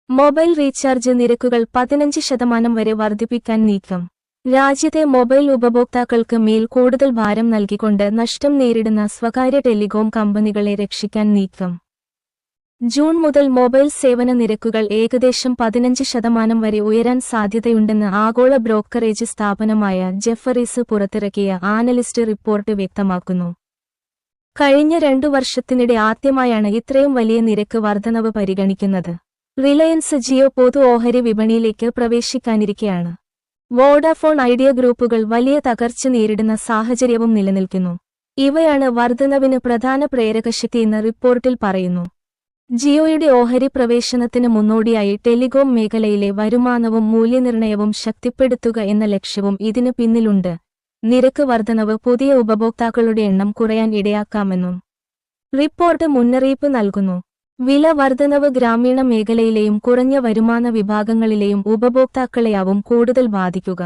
Mobile recharge നിരക്കുകൾ 15% വരെ വർദ്ധിപ്പിക്കാൻ നീക്കം. രാജ്യത്തെ മൊബൈൽ ഉപഭോക്താക്കൾക്ക് മേൽ കൂടുതൽ ഭാരം നൽകിക്കൊണ്ട് നഷ്ടം നേരിടുന്ന സ്വകാര്യ ടെലികോം കമ്പനികളെ രക്ഷിക്കാൻ നീക്കം. ജൂൺ മുതൽ മൊബൈൽ സേവന നിരക്കുകൾ ഏകദേശം 15% വരെ ഉയരാൻ സാധ്യതയുണ്ടെന്ന് ആഗോള ബ്രോക്കറേജ് സ്ഥാപനമായ ജെഫറീസ് പുറത്തിറക്കിയ ആനലിസ്റ്റ് റിപ്പോർട്ട് വ്യക്തമാക്കുന്നു. കഴിഞ്ഞ 2 വർഷത്തിനിടെ ആദ്യമായാണ് ഇത്രയും വലിയ നിരക്ക് വർധനവ് പരിഗണിക്കുന്നത്. റിലയൻസ് ജിയോ പൊതു ഓഹരി വിപണിയിലേക്ക് പ്രവേശിക്കാനിരിക്കെയാണ്. വോഡാഫോൺ ഐഡിയ ഗ്രൂപ്പുകൾ വലിയ തകർച്ച നേരിടുന്ന സാഹചര്യവും നിലനിൽക്കുന്നു. ഇവയാണ് വർധനവിന് പ്രധാന പ്രേരകശക്തിയെന്ന് റിപ്പോർട്ടിൽ പറയുന്നു. ജിയോയുടെ ഓഹരി പ്രവേശനത്തിന് മുന്നോടിയായി ടെലികോം മേഖലയിലെ വരുമാനവും മൂല്യനിർണയവും ശക്തിപ്പെടുത്തുക എന്ന ലക്ഷ്യവും ഇതിനു പിന്നിലുണ്ട്. നിരക്ക് വർധനവ് പുതിയ ഉപഭോക്താക്കളുടെ എണ്ണം കുറയാൻ ഇടയാക്കാമെന്നും റിപ്പോർട്ട് മുന്നറിയിപ്പ് നൽകുന്നു. വില വർധനവ് ഗ്രാമീണ മേഖലയിലെയും കുറഞ്ഞ വരുമാന വിഭാഗങ്ങളിലെയും ഉപഭോക്താക്കളെയാവും കൂടുതൽ ബാധിക്കുക.